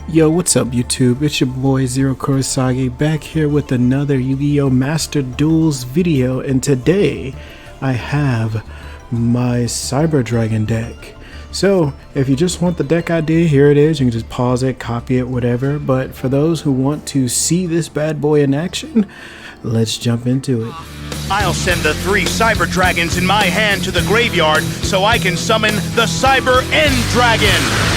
Yo, what's up YouTube? It's your boy Zero Kurasagi back here with another Yu-Gi-Oh! Master Duels video, and today I have my Cyber Dragon deck. So if you just want the deck idea, here it is. You can just pause it, copy it, whatever. But for those who want to see this bad boy in action, let's jump into it. I'll send the 3 Cyber Dragons in my hand to the graveyard so I can summon the Cyber End Dragon!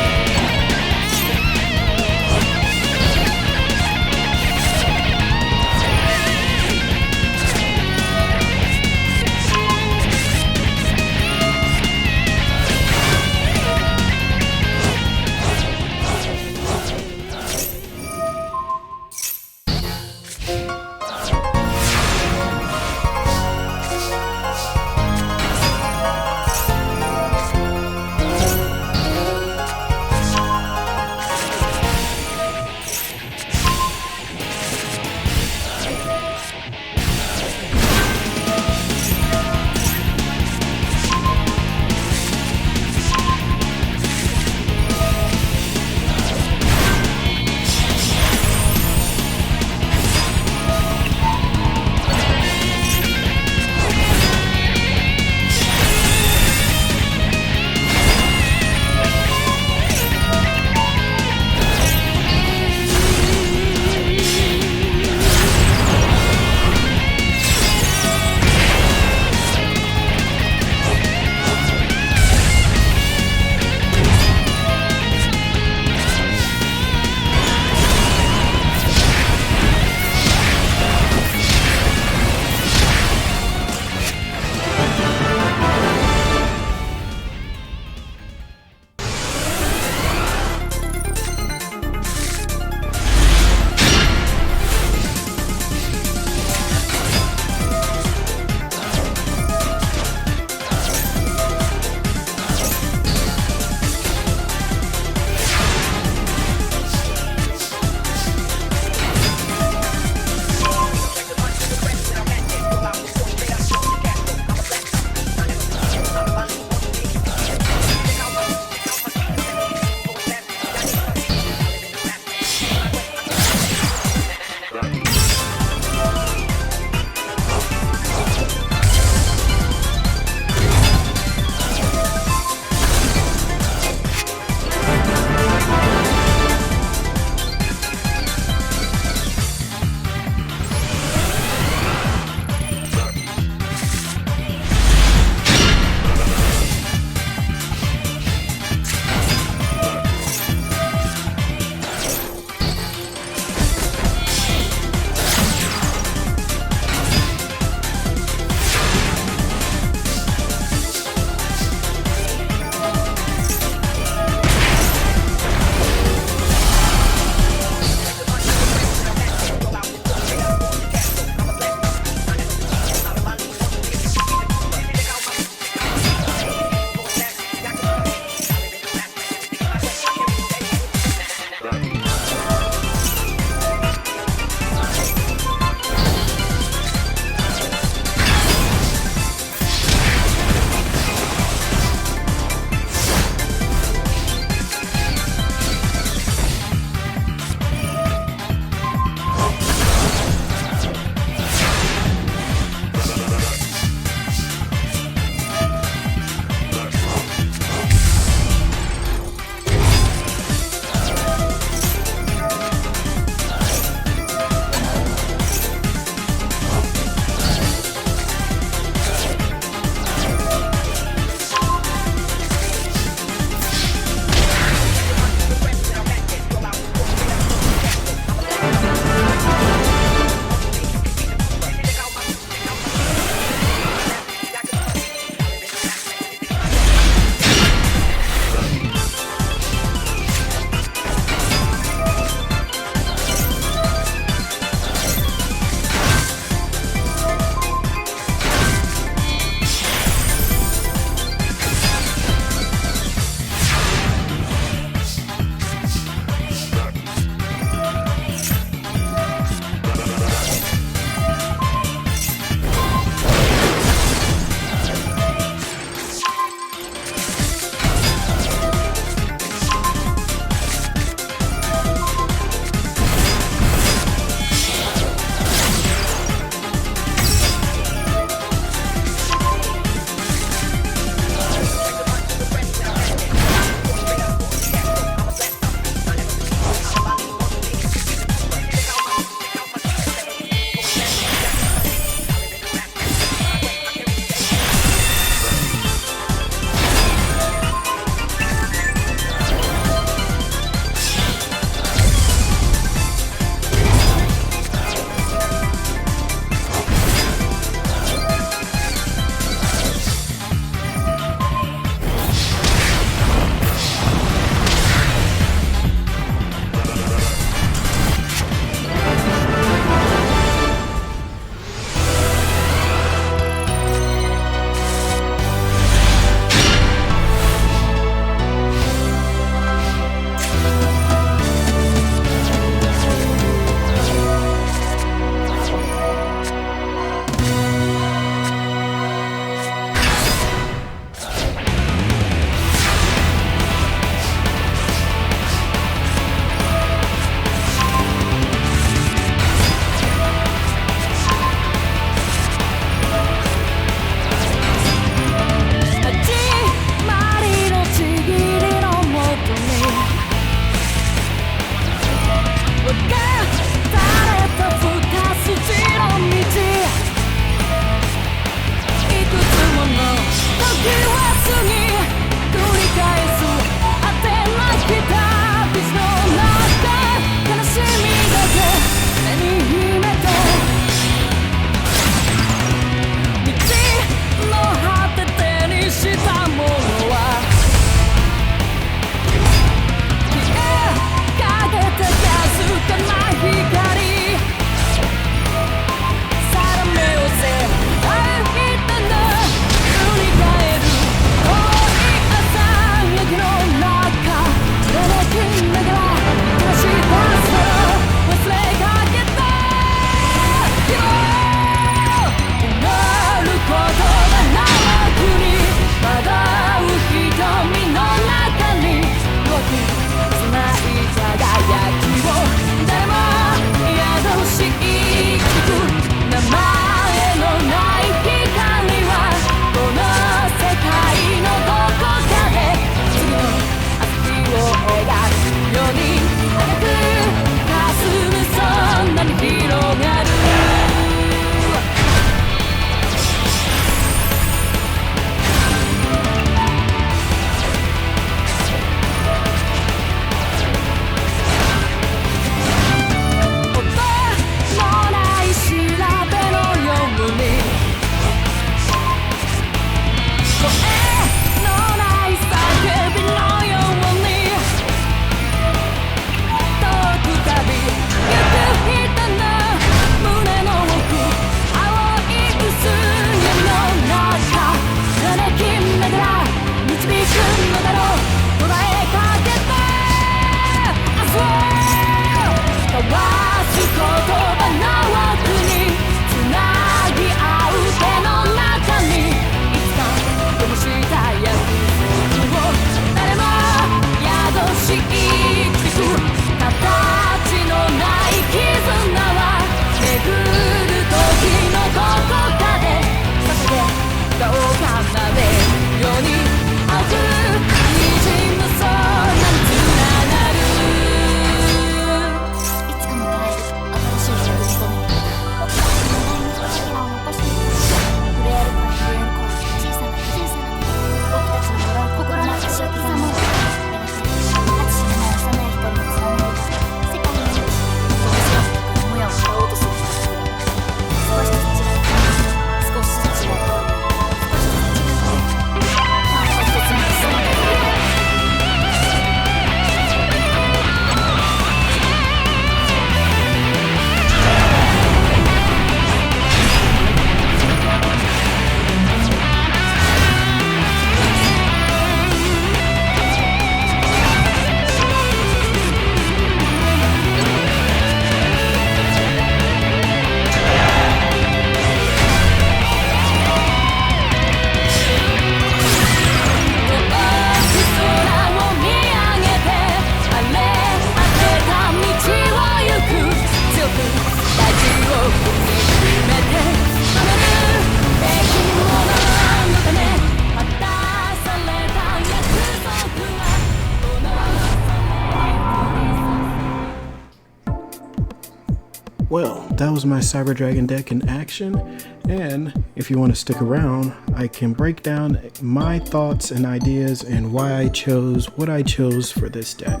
Well, that was my Cyber Dragon deck in action, and if you want to stick around, I can break down my thoughts and ideas and why I chose what I chose for this deck.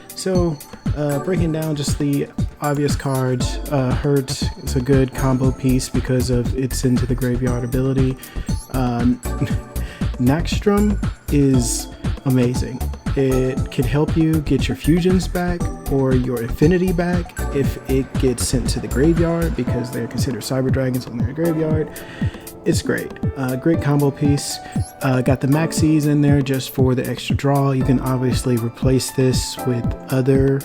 So, breaking down just the obvious cards, Hurt is a good combo piece because of its Into the Graveyard ability. Naxstrom is amazing. It can help you get your fusions back or your infinity back if it gets sent to the graveyard because they're considered cyber dragons when they're in the graveyard. It's great. Great combo piece. Got the maxis in there just for the extra draw. You can obviously replace this with other,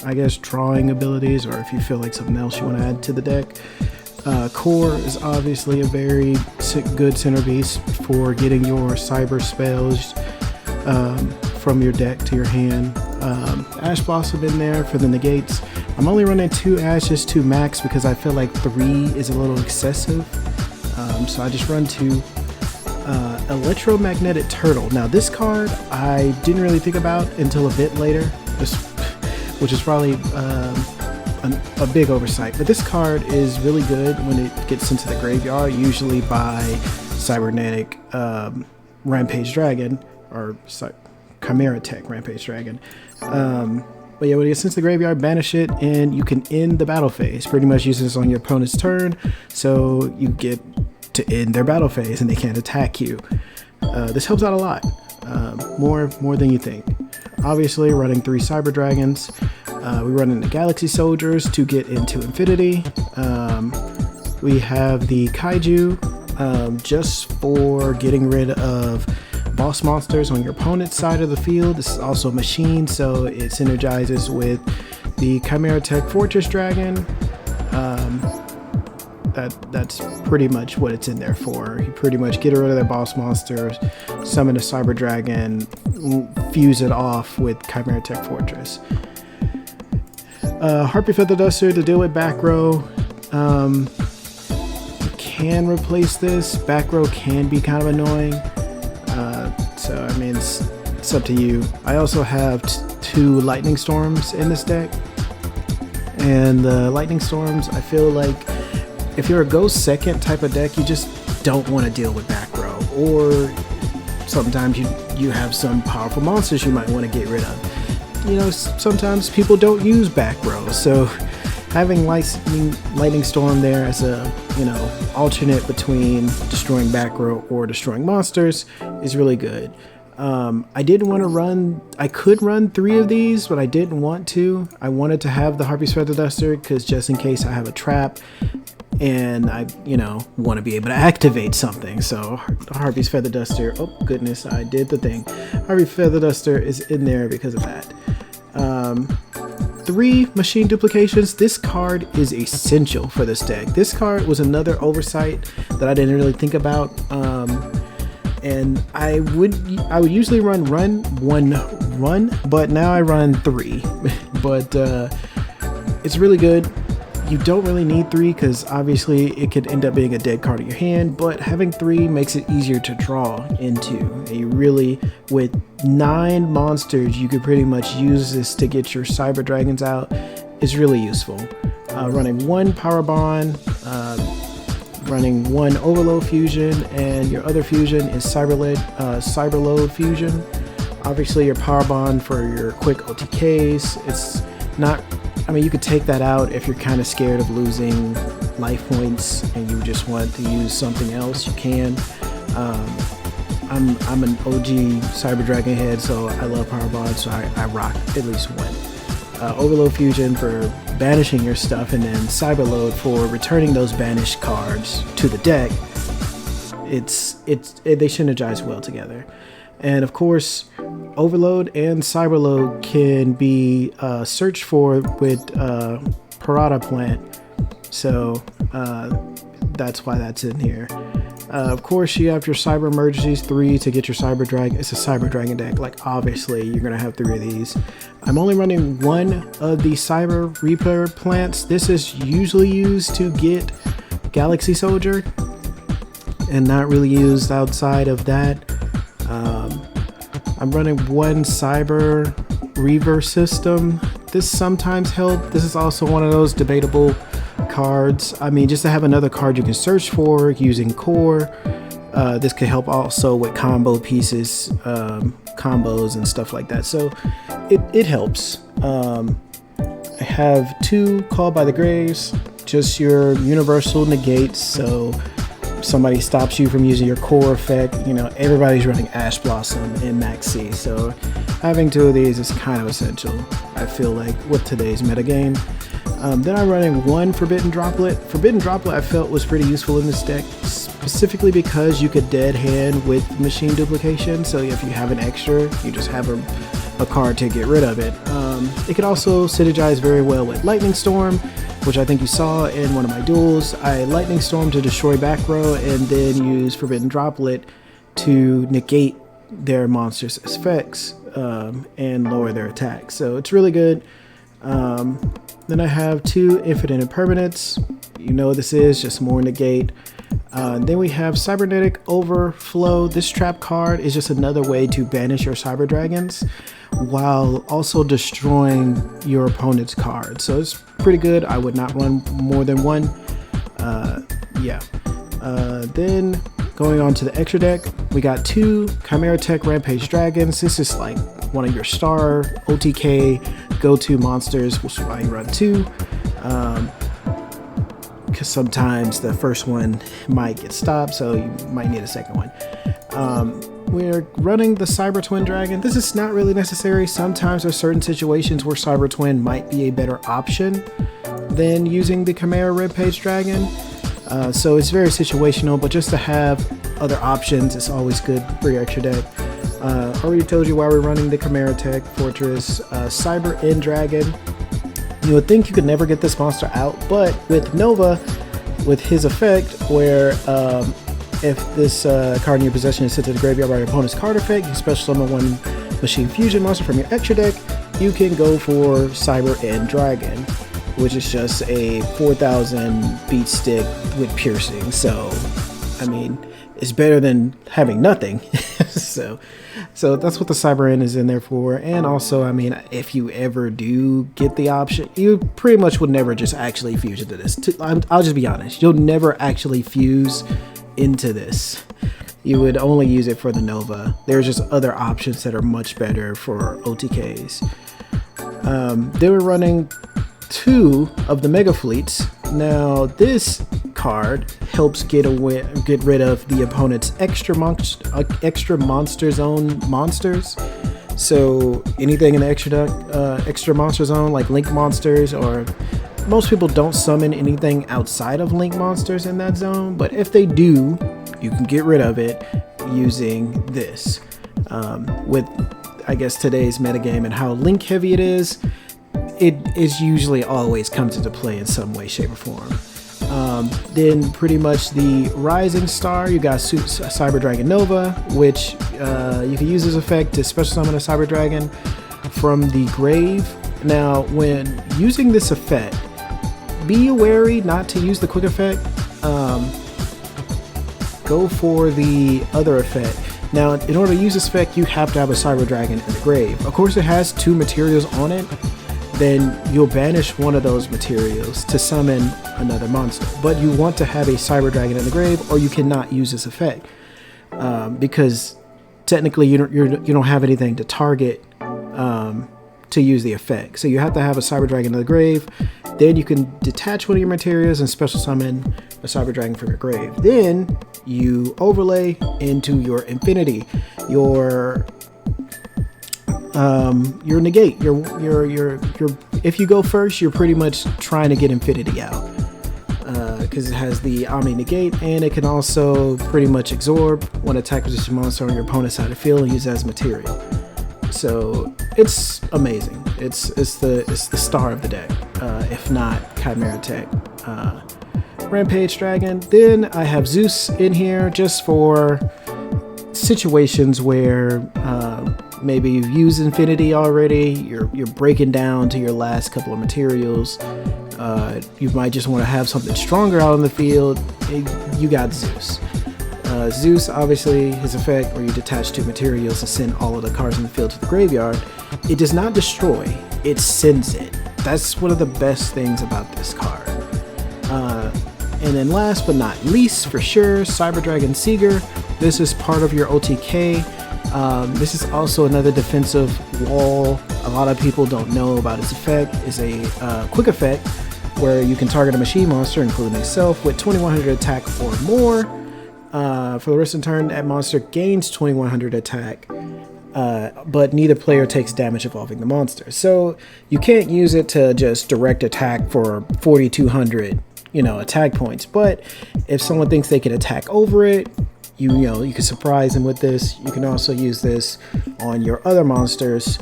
I guess, drawing abilities, or if you feel like something else you want to add to the deck. Core is obviously a very good centerpiece for getting your cyber spells from your deck to your hand. Ash Blossom in there for the negates. I'm only running 2 Ashes, 2 max because I feel like 3 is a little excessive. So I just run 2. Electromagnetic Turtle. Now this card I didn't really think about until a bit later, which is probably a big oversight. But this card is really good when it gets into the graveyard, usually by Cybernetic Rampage Dragon, or Chimera Tech Rampage Dragon. But yeah, when it gets into the graveyard, banish it, and you can end the battle phase. Pretty much use this on your opponent's turn, so you get to end their battle phase and they can't attack you. This helps out a lot, more than you think. Obviously, running 3 Cyber Dragons. We run into Galaxy Soldiers to get into Infinity. We have the Kaiju just for getting rid of boss monsters on your opponent's side of the field. This is also a machine, so it synergizes with the Chimera Tech Fortress Dragon. That's pretty much what it's in there for. You pretty much get rid of their boss monsters, summon a Cyber Dragon, fuse it off with Chimera Tech Fortress. Harpy Feather Duster to deal with back row. You can replace this. Back row can be kind of annoying. So I mean, it's up to you. I also have 2 Lightning Storms in this deck. And the Lightning Storms, I feel like if you're a Ghost second type of deck, you just don't want to deal with back row. Or sometimes you have some powerful monsters you might want to get rid of. You know, sometimes people don't use back row, so having Lightning Storm there as a, alternate between destroying back row or destroying monsters is really good. I could run 3 of these, but I didn't want to. I wanted to have the Harpy's Feather Duster because just in case I have a trap and I, want to be able to activate something. So Harpy's Feather Duster, oh goodness, I did the thing. Harpy's Feather Duster is in there because of that. 3 machine duplications. This card is essential for this deck. This card was another oversight that I didn't really think about. And I would usually run 1, but now I run 3. But it's really good. You don't really need 3 because obviously it could end up being a dead card in your hand, but having 3 makes it easier to draw into. And you really, with 9 monsters, you could pretty much use this to get your Cyber Dragons out. It's really useful. Running 1 Power Bond, running 1 Overload Fusion, and your other fusion is Cyberload Fusion. Obviously your Power Bond for your quick OTKs. It's not, you could take that out if you're kind of scared of losing life points and you just want to use something else, you can. I'm an OG Cyber Dragon head, so I love Power Bond, so I rock at least 1. Overload Fusion for banishing your stuff, and then Cyberload for returning those banished cards to the deck. They synergize well together. And of course, Overload and Cyberload can be searched for with Parada Plant, so that's why that's in here. Of course, you have your Cyber Emergencies 3 to get your Cyber Dragon. It's a Cyber Dragon deck. Like, obviously, you're going to have 3 of these. I'm only running 1 of the Cyber Reaper plants. This is usually used to get Galaxy Soldier and not really used outside of that. I'm running 1 Cyber Reaver system. This sometimes helps. This is also one of those debatable cards. I mean, just to have another card you can search for using core. This could help also with combo pieces, combos and stuff like that. So it helps. I have 2 Called by the Graves, just your universal negates. So if somebody stops you from using your core effect, you know, everybody's running Ash Blossom in Max C. So having 2 of these is kind of essential, I feel like, with today's metagame. Then I'm running 1 Forbidden Droplet. Forbidden Droplet I felt was pretty useful in this deck, specifically because you could dead hand with machine duplication. So if you have an extra, you just have a card to get rid of it. It could also synergize very well with Lightning Storm, which I think you saw in one of my duels. I Lightning Storm to destroy back row and then use Forbidden Droplet to negate their monsters' effects and lower their attack. So it's really good. Then I have 2 Infinite Impermanents. You know what this is, just more negate. Then we have Cybernetic Overflow. This trap card is just another way to banish your Cyber Dragons while also destroying your opponent's card. So it's pretty good. I would not run more than 1. Then going on to the extra deck, we got 2 Chimera Tech Rampage Dragons. This is like one of your star OTK go-to monsters, which is why you run 2. Because sometimes the first one might get stopped, so you might need a second one. We're running the Cyber Twin Dragon. This is not really necessary. Sometimes there's certain situations where Cyber Twin might be a better option than using the Chimera Rampage Dragon. So it's very situational, but just to have other options is always good for your extra deck. Already told you why we're running the Chimera Tech Fortress Cyber End Dragon. You would think you could never get this monster out, but with Nova, with his effect, where if this card in your possession is sent to the graveyard by your opponent's card effect, you special summon 1 Machine Fusion monster from your extra deck, you can go for Cyber End Dragon, which is just a 4000 beat stick with piercing. So, I mean, it's better than having nothing. So that's what the Cyber End is in there for. And also, I mean, if you ever do get the option, you pretty much would never just actually fuse into this. I'll just be honest, you'll never actually fuse into this. You would only use it for the Nova. There's just other options that are much better for OTKs. They were running 2 of the Mega Fleets. Now this card helps get rid of the opponent's extra monster zone monsters. So anything in the extra monster zone, like Link monsters, or most people don't summon anything outside of Link monsters in that zone, but if they do, you can get rid of it using this. With, I guess, today's metagame and how Link heavy it is usually always comes into play in some way, shape, or form. Then pretty much the Rising Star, you got Cyber Dragon Nova, which you can use this effect to special summon a Cyber Dragon from the grave. Now, when using this effect, be wary not to use the quick effect. Go for the other effect. Now, in order to use this effect, you have to have a Cyber Dragon in the grave. Of course, it has 2 materials on it. Then you'll banish one of those materials to summon another monster. But you want to have a Cyber Dragon in the grave, or you cannot use this effect because technically you don't have anything to target to use the effect. So you have to have a Cyber Dragon in the grave. Then you can detach one of your materials and special summon a Cyber Dragon from your grave. Then you overlay into your Infinity, your negate, your if you go first, you're pretty much trying to get Infinity out because it has the Omni negate, and it can also pretty much absorb one attack position monster on your opponent's side of the field and use it as material. So it's amazing. It's the star of the deck, if not Chimera Tech Rampage Dragon. Then I have Zeus in here just for situations where maybe you've used Infinity already, you're breaking down to your last couple of materials, you might just want to have something stronger out on the field. You got Zeus. Zeus, obviously, his effect where you detach 2 materials and send all of the cards in the field to the graveyard, it does not destroy, it sends it. That's one of the best things about this card. And then last but not least, for sure, Cyber Dragon Seeger. This is part of your OTK. This is also another defensive wall. A lot of people don't know about its effect. It's a quick effect where you can target a machine monster, including itself, with 2100 attack or more. For the rest of the turn, that monster gains 2100 attack, but neither player takes damage involving the monster. So you can't use it to just direct attack for 4200 attack points, but if someone thinks they can attack over it, you can surprise them with this. You can also use this on your other monsters,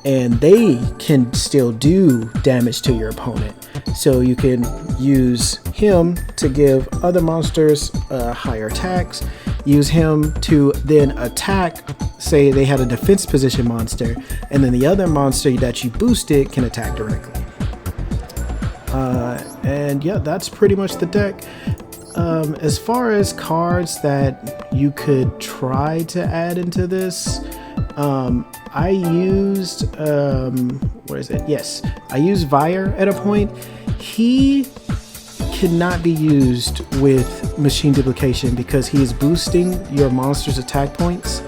and they can still do damage to your opponent. So you can use him to give other monsters higher attacks. Use him to then attack, say they had a defense position monster, and then the other monster that you boosted can attack directly. And yeah, that's pretty much the deck. As far as cards that you could try to add into this, I used, where is it? Yes, I used Vire at a point. He cannot be used with machine duplication because he is boosting your monster's attack points,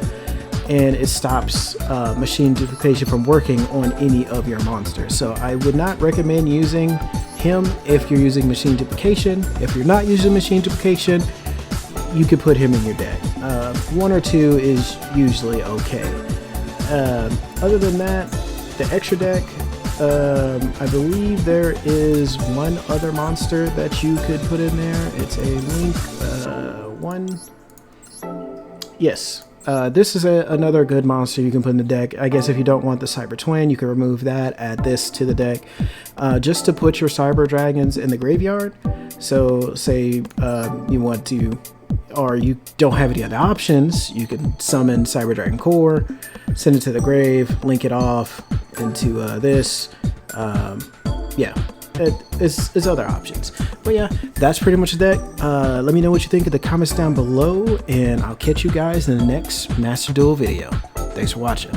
and it stops machine duplication from working on any of your monsters. So I would not recommend using him if you're using machine duplication. If you're not using machine duplication, you could put him in your deck. 1 or 2 is usually okay. Other than that, the extra deck, I believe there is one other monster that you could put in there. It's a Link 1. Yes. This is another good monster you can put in the deck. I guess if you don't want the Cyber Twin, you can remove that, add this to the deck, just to put your Cyber Dragons in the graveyard. So say you want to, or you don't have any other options, you can summon Cyber Dragon Core, send it to the grave, link it off into this. Yeah, it's other options. But yeah, that's pretty much the deck. Let me know what you think in the comments down below, and I'll catch you guys in the next Master Duel video. Thanks for watching.